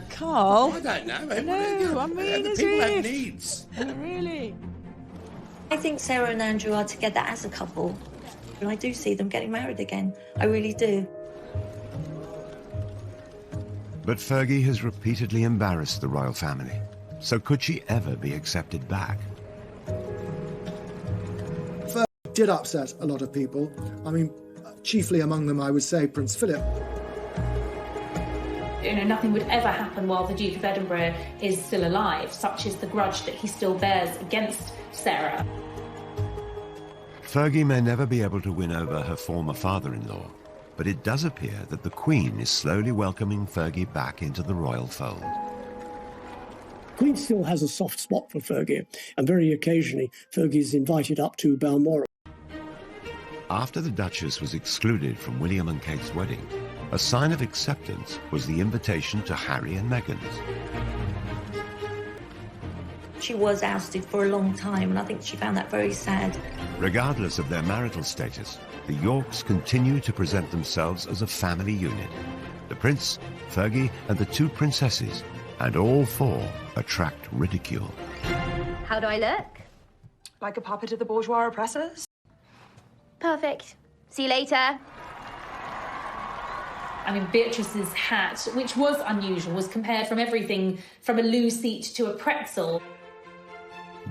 Carl? I don't know. No, I mean, as people if. have needs. Really? I think Sarah and Andrew are together as a couple. And I do see them getting married again. I really do. But Fergie has repeatedly embarrassed the royal family. So could she ever be accepted back? Fergie did upset a lot of people. Chiefly among them, I would say, Prince Philip. Nothing would ever happen while the Duke of Edinburgh is still alive. Such is the grudge that he still bears against Sarah. Fergie may never be able to win over her former father-in-law, but it does appear that the Queen is slowly welcoming Fergie back into the royal fold. Queen still has a soft spot for Fergie, and very occasionally Fergie's invited up to Balmoral. After the Duchess was excluded from William and Kate's wedding, a sign of acceptance was the invitation to Harry and Meghan's. She was ousted for a long time, and I think she found that very sad. Regardless of their marital status, the Yorks continue to present themselves as a family unit. The Prince, Fergie, and the two princesses, and all four attract ridicule. How do I look? Like a puppet of the bourgeois oppressors? Perfect. See you later. I mean, Beatrice's hat, which was unusual, was compared from everything from a loo seat to a pretzel.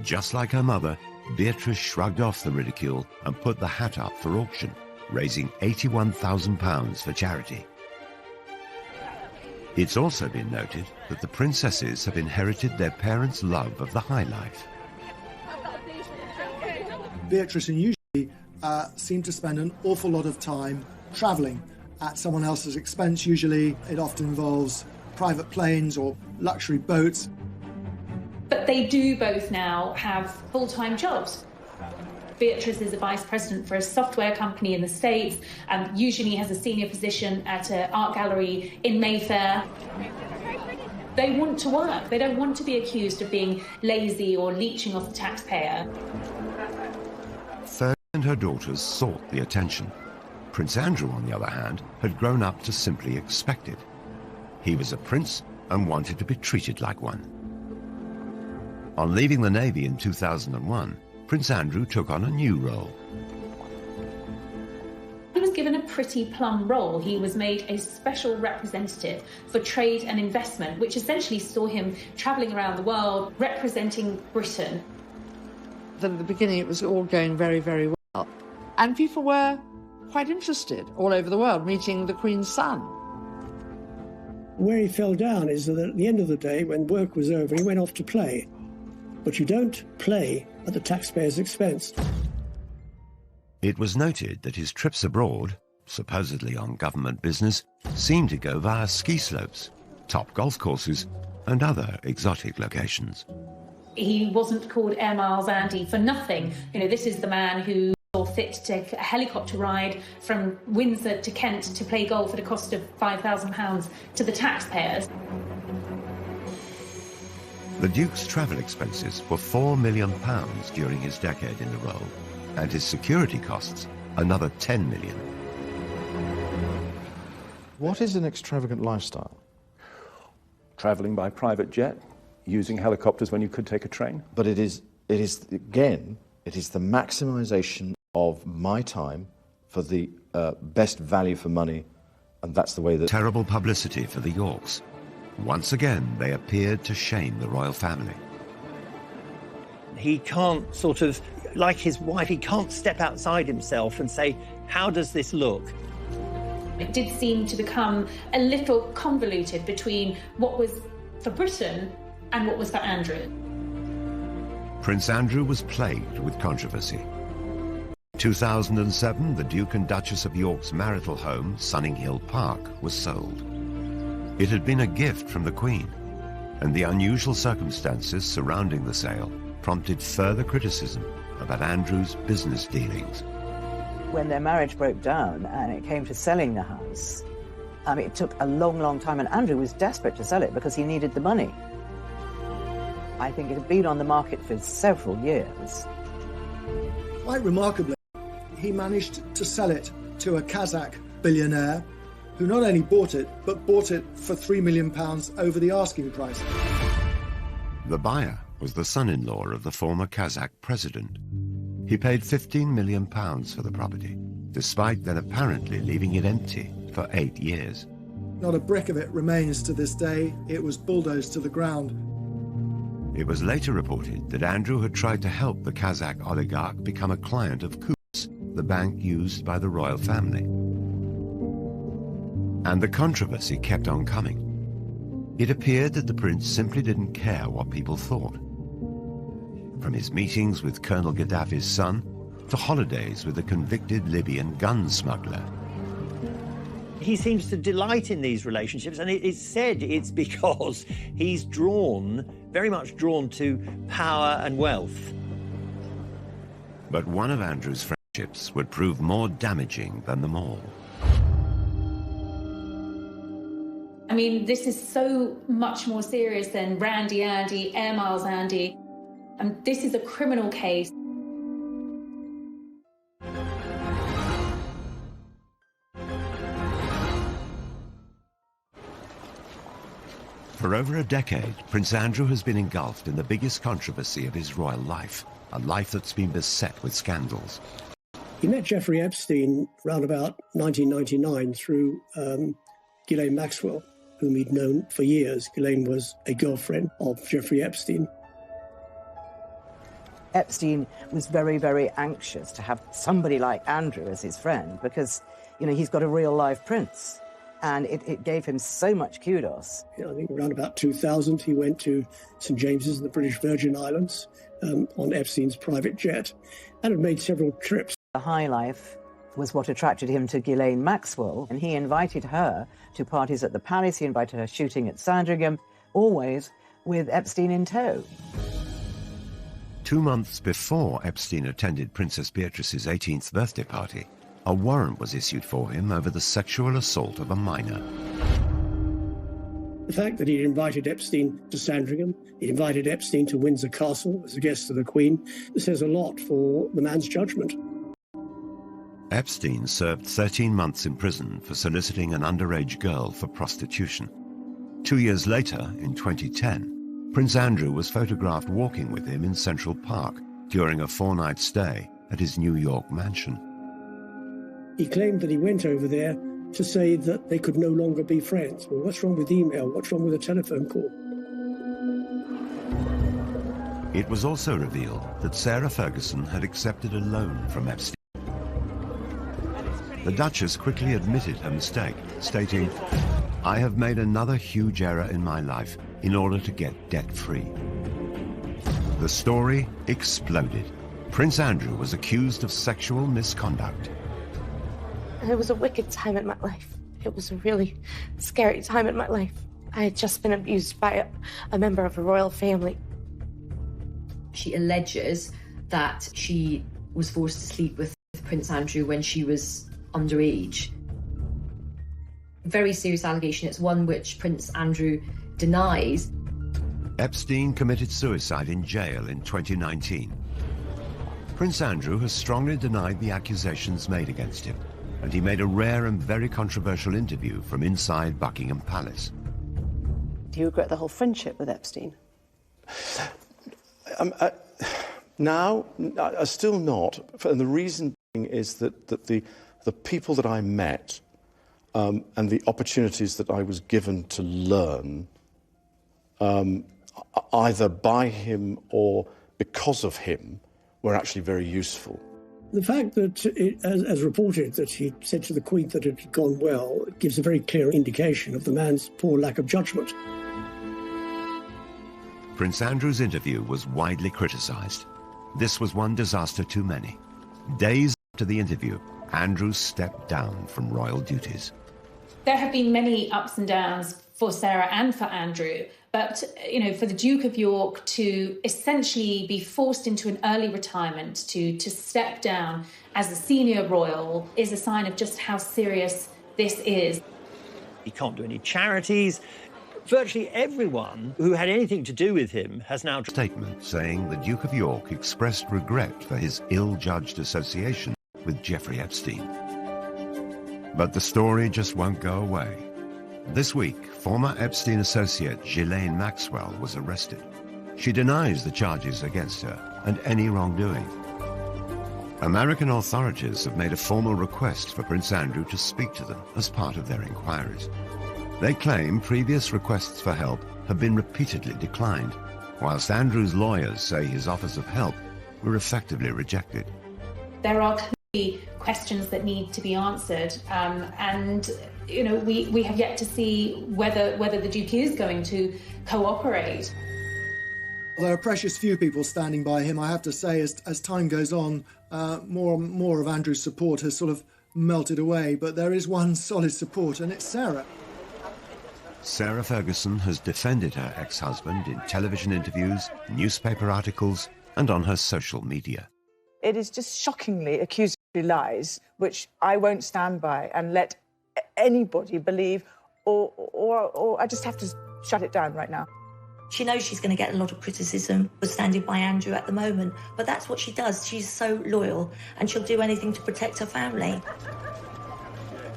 Just like her mother, Beatrice shrugged off the ridicule and put the hat up for auction, raising £81,000 for charity. It's also been noted that the princesses have inherited their parents' love of the high life. Beatrice and usually seem to spend an awful lot of time travelling at someone else's expense. Usually it often involves private planes or luxury boats. But they do both now have full-time jobs. Beatrice is a vice president for a software company in the States, and usually has a senior position at an art gallery in Mayfair. They want to work. They don't want to be accused of being lazy or leeching off the taxpayer. Fergie and her daughters sought the attention. Prince Andrew, on the other hand, had grown up to simply expect it. He was a prince and wanted to be treated like one. On leaving the Navy in 2001, Prince Andrew took on a new role. He was given a pretty plum role. He was made a special representative for trade and investment, which essentially saw him travelling around the world representing Britain. At the beginning, it was all going very, very well. And people were quite interested all over the world, meeting the Queen's son. Where he fell down is that at the end of the day, when work was over, he went off to play. But you don't play at the taxpayer's expense. It was noted that his trips abroad, supposedly on government business, seemed to go via ski slopes, top golf courses, and other exotic locations. He wasn't called Air Miles Andy for nothing. You know, this is the man who saw fit to take a helicopter ride from Windsor to Kent to play golf at a cost of £5,000 to the taxpayers. The Duke's travel expenses were £4 million during his decade in the role, and his security costs another £10 million. What is an extravagant lifestyle? Travelling by private jet, using helicopters when you could take a train. But it is again, it is the maximisation of my time for the best value for money, and that's the way that... Terrible publicity for the Yorks. Once again, they appeared to shame the royal family. He can't sort of, like his wife, he can't step outside himself and say, how does this look? It did seem to become a little convoluted between what was for Britain and what was for Andrew. Prince Andrew was plagued with controversy. In 2007, the Duke and Duchess of York's marital home, Sunninghill Park, was sold. It had been a gift from the Queen, and the unusual circumstances surrounding the sale prompted further criticism about Andrew's business dealings. When their marriage broke down and it came to selling the house, it took a long, long time, and Andrew was desperate to sell it because he needed the money. I think it had been on the market for several years. Quite remarkably, he managed to sell it to a Kazakh billionaire who not only bought it, but bought it for £3 million over the asking price. The buyer was the son-in-law of the former Kazakh president. He paid £15 million for the property, despite then apparently leaving it empty for 8 years. Not a brick of it remains to this day. It was bulldozed to the ground. It was later reported that Andrew had tried to help the Kazakh oligarch become a client of Coutts, the bank used by the royal family. And the controversy kept on coming. It appeared that the prince simply didn't care what people thought. From his meetings with Colonel Gaddafi's son, to holidays with a convicted Libyan gun smuggler. He seems to delight in these relationships, and it's said it's because he's very much drawn to power and wealth. But one of Andrew's friendships would prove more damaging than them all. I mean, this is so much more serious than Randy Andy, Air Miles Andy. And this is a criminal case. For over a decade, Prince Andrew has been engulfed in the biggest controversy of his royal life, a life that's been beset with scandals. He met Jeffrey Epstein around about 1999 through Ghislaine Maxwell, whom he'd known for years. Ghislaine was a girlfriend of Jeffrey Epstein. Epstein was very, very anxious to have somebody like Andrew as his friend because, you know, he's got a real-life prince. And it gave him so much kudos. I think around about 2000, he went to St. James's in the British Virgin Islands on Epstein's private jet and had made several trips. The high life was what attracted him to Ghislaine Maxwell, and he invited her to parties at the palace. He invited her shooting at Sandringham, always with Epstein in tow. 2 months before Epstein attended Princess Beatrice's 18th birthday party, a warrant was issued for him over the sexual assault of a minor. The fact that he'd invited Epstein to Sandringham, he invited Epstein to Windsor Castle as a guest of the Queen, says a lot for the man's judgment. Epstein served 13 months in prison for soliciting an underage girl for prostitution. 2 years later, in 2010, Prince Andrew was photographed walking with him in Central Park during a 4-night stay at his New York mansion. He claimed that he went over there to say that they could no longer be friends. Well, what's wrong with email? What's wrong with a telephone call? It was also revealed that Sarah Ferguson had accepted a loan from Epstein. The Duchess quickly admitted her mistake, stating, "I have made another huge error in my life in order to get debt-free." The story exploded. Prince Andrew was accused of sexual misconduct. It was a wicked time in my life. It was a really scary time in my life. I had just been abused by a member of a royal family. She alleges that she was forced to sleep with Prince Andrew when she was underage. Very serious allegation. It's one which Prince Andrew denies. Epstein committed suicide in jail in 2019. Prince Andrew has strongly denied the accusations made against him, and he made a rare and very controversial interview from inside Buckingham Palace. Do you regret the whole friendship with Epstein? Now, still not. And the reason being is that the people that I met and the opportunities that I was given to learn, either by him or because of him, were actually very useful. The fact that, as reported, that he said to the Queen that it had gone well gives a very clear indication of the man's poor lack of judgment. Prince Andrew's interview was widely criticised. This was one disaster too many. Days after the interview, Andrew stepped down from royal duties. There have been many ups and downs for Sarah and for Andrew, but, you know, for the Duke of York to essentially be forced into an early retirement, to step down as a senior royal, is a sign of just how serious this is. He can't do any charities. Virtually everyone who had anything to do with him has now... Statement saying the Duke of York expressed regret for his ill-judged association with Jeffrey Epstein. But the story just won't go away. This week, former Epstein associate Ghislaine Maxwell was arrested. She denies the charges against her and any wrongdoing. American authorities have made a formal request for Prince Andrew to speak to them as part of their inquiries. They claim previous requests for help have been repeatedly declined, whilst Andrew's lawyers say his offers of help were effectively rejected. There are clearly questions that need to be answered, and you know, we have yet to see whether the Duke is going to cooperate. There are precious few people standing by him, I have to say. As time goes on, more and more of Andrew's support has sort of melted away. But there is one solid support, and it's Sarah. Sarah Ferguson has defended her ex-husband in television interviews, newspaper articles, and on her social media. It is just shockingly accusatory lies, which I won't stand by and let anybody believe, or I just have to shut it down right now. She knows she's going to get a lot of criticism for standing by Andrew at the moment, but that's what she does. She's so loyal, and she'll do anything to protect her family.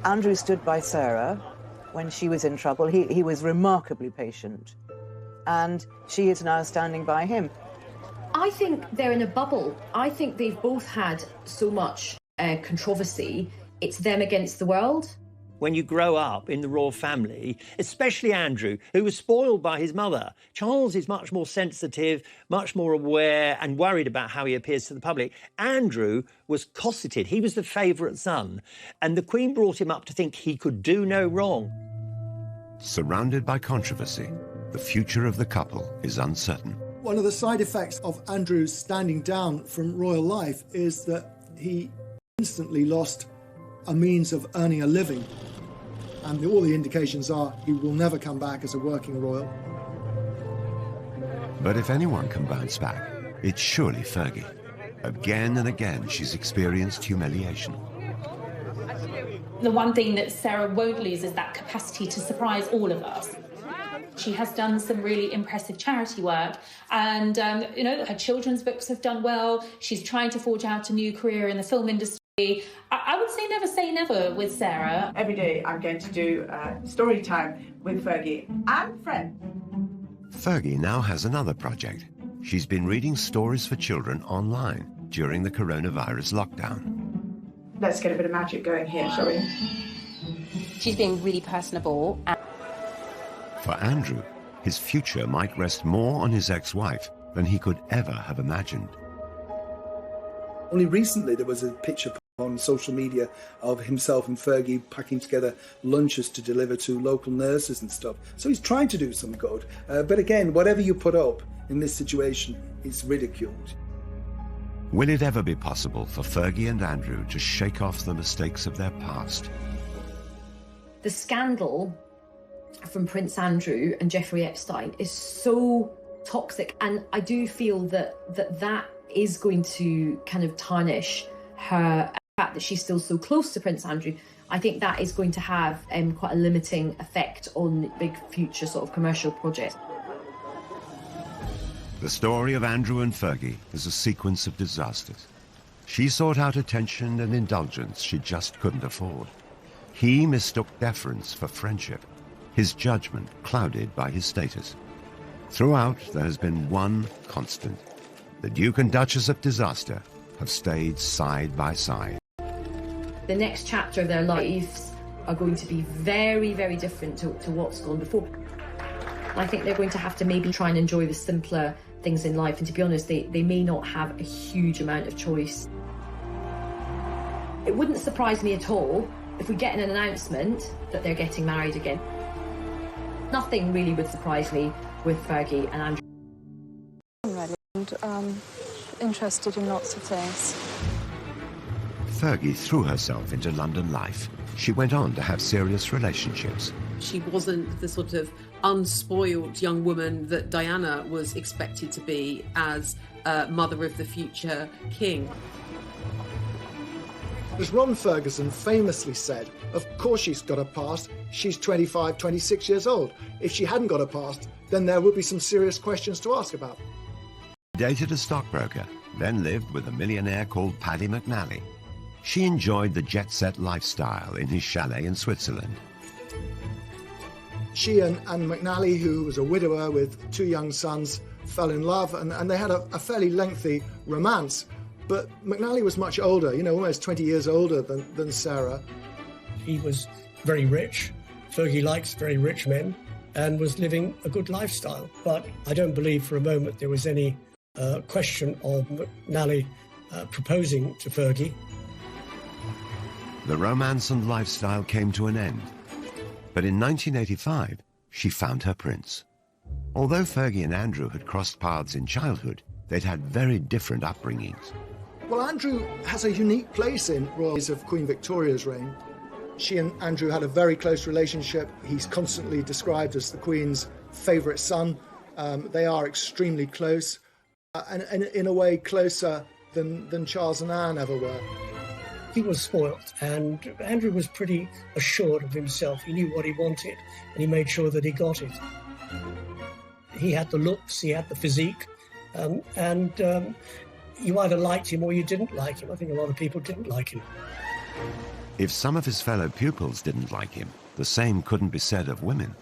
Andrew stood by Sarah when she was in trouble. He was remarkably patient, and she is now standing by him. I think they're in a bubble. I think they've both had so much controversy. It's them against the world. When you grow up in the royal family, especially Andrew, who was spoiled by his mother, Charles is much more sensitive, much more aware and worried about how he appears to the public. Andrew was cosseted. He was the favourite son, and the Queen brought him up to think he could do no wrong. Surrounded by controversy, the future of the couple is uncertain. One of the side effects of Andrew's standing down from royal life is that he instantly lost a means of earning a living. And all the indications are he will never come back as a working royal. But if anyone can bounce back, it's surely Fergie. Again and again, she's experienced humiliation. The one thing that Sarah won't lose is that capacity to surprise all of us. She has done some really impressive charity work, and her children's books have done well. She's trying to forge out a new career in the film industry. I would say never with Sarah. Every day I'm going to do story time with Fergie and friends. Fergie now has another project. She's been reading stories for children online during the coronavirus lockdown. Let's get a bit of magic going here, shall we? She's being really personable. For Andrew, his future might rest more on his ex-wife than he could ever have imagined. Only recently there was a picture on social media of himself and Fergie packing together lunches to deliver to local nurses and stuff. So he's trying to do some good. But again, whatever you put up in this situation is ridiculed. Will it ever be possible for Fergie and Andrew to shake off the mistakes of their past? The scandal from Prince Andrew and Jeffrey Epstein is so toxic, and I do feel that is going to kind of tarnish her. The fact that she's still so close to Prince Andrew, I think that is going to have quite a limiting effect on big future sort of commercial projects. The story of Andrew and Fergie is a sequence of disasters. She sought out attention and indulgence she just couldn't afford. He mistook deference for friendship, his judgment clouded by his status. Throughout, there has been one constant. The Duke and Duchess of disaster have stayed side by side. The next chapter of their lives are going to be very, very different to what's gone before. I think they're going to have to maybe try and enjoy the simpler things in life, and to be honest, they may not have a huge amount of choice. It wouldn't surprise me at all if we get an announcement that they're getting married again. Nothing really would surprise me with Fergie and Andrew. I'm ready and interested in lots of things. Fergie threw herself into London life. She went on to have serious relationships. She wasn't the sort of unspoiled young woman that Diana was expected to be as mother of the future king. As Ron Ferguson famously said, of course she's got a past. She's 25, 26 years old. If she hadn't got a past, then there would be some serious questions to ask about. Dated a stockbroker, then lived with a millionaire called Paddy McNally. She enjoyed the jet-set lifestyle in his chalet in Switzerland. She and McNally, who was a widower with 2 young sons, fell in love, and they had a fairly lengthy romance. But McNally was much older, almost 20 years older than Sarah. He was very rich. Fergie likes very rich men and was living a good lifestyle. But I don't believe for a moment there was any question of McNally proposing to Fergie. The romance and lifestyle came to an end. But in 1985, she found her prince. Although Fergie and Andrew had crossed paths in childhood, they'd had very different upbringings. Well, Andrew has a unique place in royals of Queen Victoria's reign. She and Andrew had a very close relationship. He's constantly described as the Queen's favourite son. They are extremely close, and in a way closer than Charles and Anne ever were. He was spoilt, and Andrew was pretty assured of himself. He knew what he wanted, and he made sure that he got it. He had the looks, he had the physique, and you either liked him or you didn't like him. I think a lot of people didn't like him. If some of his fellow pupils didn't like him, the same couldn't be said of women.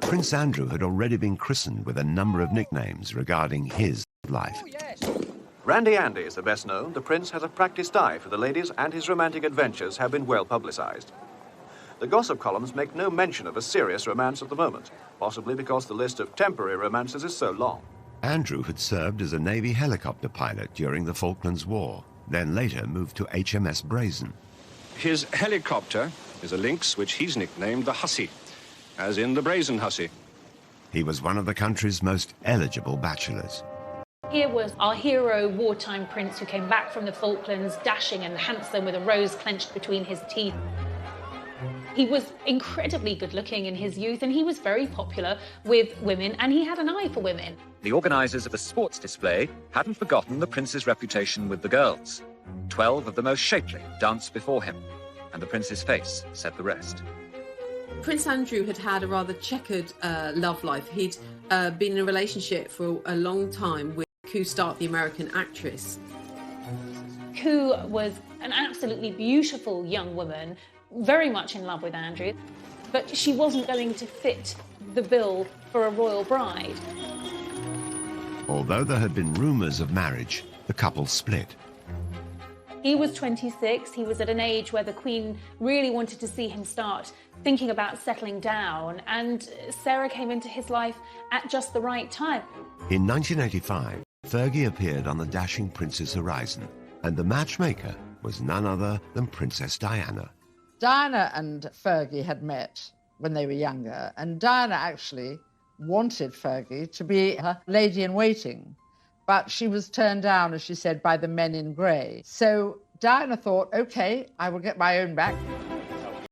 Prince Andrew had already been christened with a number of nicknames regarding his life. Randy Andy is the best known. The Prince has a practiced eye for the ladies, and his romantic adventures have been well publicised. The gossip columns make no mention of a serious romance at the moment, possibly because the list of temporary romances is so long. Andrew had served as a Navy helicopter pilot during the Falklands War, then later moved to HMS Brazen. His helicopter is a Lynx, which he's nicknamed the Hussy, as in the Brazen Hussy. He was one of the country's most eligible bachelors. Here was our hero wartime prince who came back from the Falklands, dashing and handsome with a rose clenched between his teeth. He was incredibly good looking in his youth, and he was very popular with women, and he had an eye for women. The organisers of the sports display hadn't forgotten the prince's reputation with the girls. 12 of the most shapely danced before him, and the prince's face said the rest. Prince Andrew had had a rather checkered love life. He'd been in a relationship for a long time with Ku Stark, the American actress. Ku was an absolutely beautiful young woman, very much in love with Andrew, but she wasn't going to fit the bill for a royal bride. Although there had been rumours of marriage, the couple split. He was 26, he was at an age where the Queen really wanted to see him start thinking about settling down, and Sarah came into his life at just the right time. In 1985, Fergie appeared on the dashing prince's horizon, and the matchmaker was none other than Princess Diana. Diana and Fergie had met when they were younger, and Diana actually wanted Fergie to be her lady-in-waiting, but she was turned down, as she said, by the men in grey. So Diana thought, OK, I will get my own back.